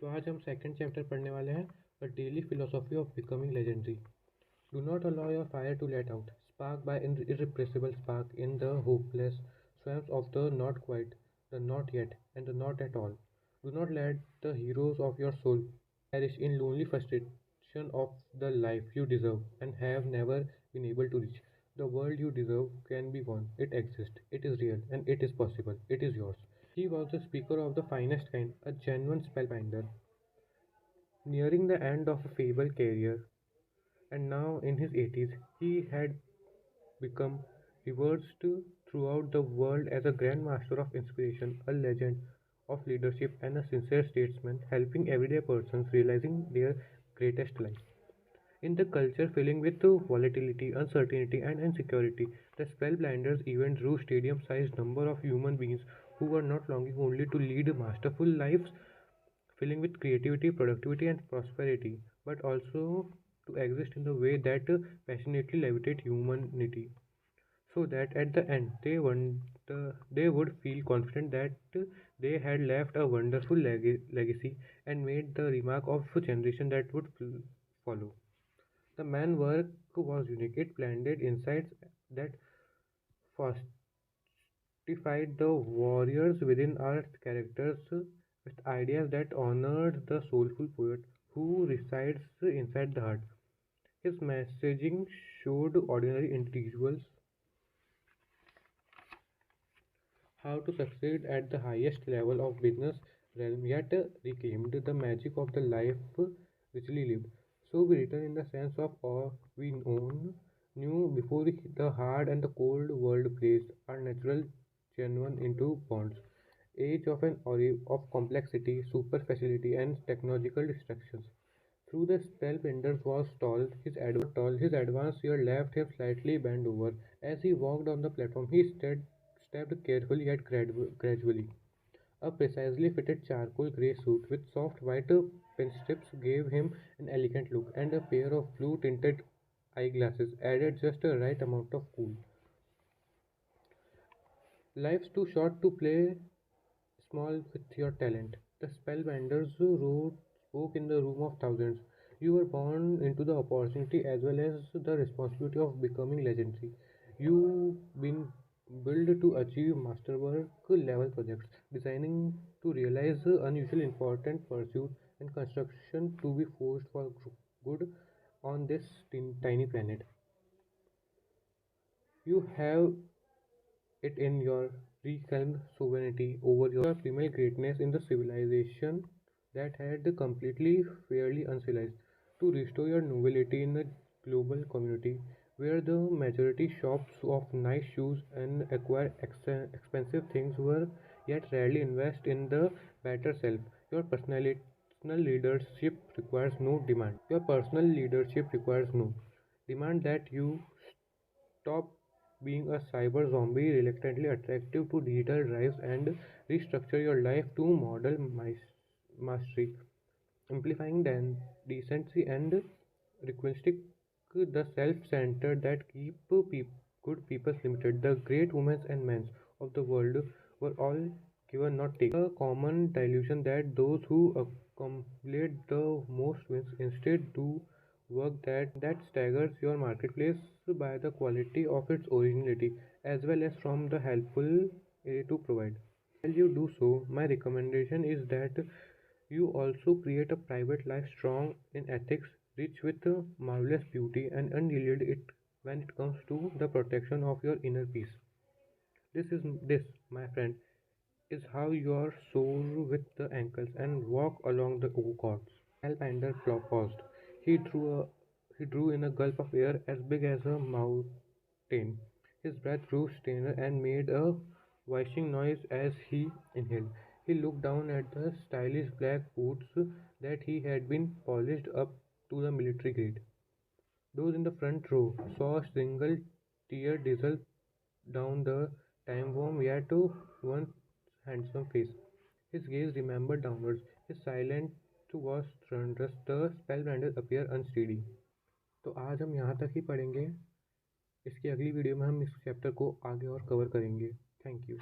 तो आज हम सेकंड चैप्टर पढ़ने वाले हैं the daily philosophy of becoming legendary. Do not allow your fire to let out, sparked by irrepressible spark in the hopeless swamps of the not quite, the not yet, and the not at all. Do not let the heroes of your soul perish in lonely frustration of the life you deserve and have never been able to reach. The world you deserve can be won. It exists. It is real and it is possible. It is yours. He was the speaker of the finest kind, a genuine spellbinder, nearing the end of a feeble career, and now in his 80s, he had become revered throughout the world as a grand master of inspiration, a legend of leadership, and a sincere statesman, helping everyday persons realizing their greatest life. In the culture filling with volatility, uncertainty, and insecurity, the Spellblinders event drew stadium-sized number of human beings who were not longing only to lead masterful lives filling with creativity, productivity, and prosperity, but also to exist in the way that passionately levitate humanity, so that at the end they would feel confident that they had left a wonderful legacy and made the remark of a generation that would follow. The man work was unique. It blended insights that fortified the warriors within our characters with ideas that honored the soulful poet who resides inside the heart. His messaging showed ordinary individuals how to succeed at the highest level of business realm, yet reclaimed the magic of the life richly lived. So we return in the sense of awe we knew before the hard and the cold world placed our natural genuine into bonds. Age of an of complexity, super facility, and technological distractions. Through the spellbinder's was tall, his advanced ear left him slightly bent over. As he walked on the platform, he stepped carefully yet gradually. A precisely fitted charcoal grey suit with soft white pinstrips gave him an elegant look, and a pair of blue tinted eyeglasses added just the right amount of cool. Life's too short to play small with your talent. The spellbinders wrote spoke in the room of thousands. You were born into the opportunity as well as the responsibility of becoming legendary. You've been built to achieve masterwork level projects, designing to realize unusual important pursuit and construction to be forced for good on this tiny planet. You have it in your reclaimed sovereignty over your female greatness in the civilization that had completely fairly uncivilized, to restore your nobility in the global community where the majority shops of nice shoes and acquire expensive things were yet rarely invest in the better self. Your personal leadership requires no demand. Your personal leadership requires no demand that you stop being a cyber zombie reluctantly attractive to digital drives and restructure your life to model mastery, amplifying decency and requesting the self-centered that keep good people limited. The great women and men of the world were all given, not taken. A common delusion that those who accumulate the most wins instead do work that staggers your marketplace by the quality of its originality as well as from the helpful to provide. While you do so, my recommendation is that you also create a private life strong in ethics, rich with marvelous beauty, and unyielded it when it comes to the protection of your inner peace. This, my friend, is how your soar with the ankles and walk along the chords. Alpander paused. He drew in a gulp of air as big as a mountain. His breath grew strainer and made a whistling noise as he inhaled. He looked down at the stylish black boots that he had been polished up to the military grade. Those in the front row saw a single tear drizzle down the time-worn yet once handsome face. His gaze remembered downwards. His silence was thunderous. The spellbinder appeared unsteady. तो आज हम यहाँ तक ही पढ़ेंगे. इसकी अगली video में हम इस चैप्टर को आगे और कवर करेंगे. Thank you.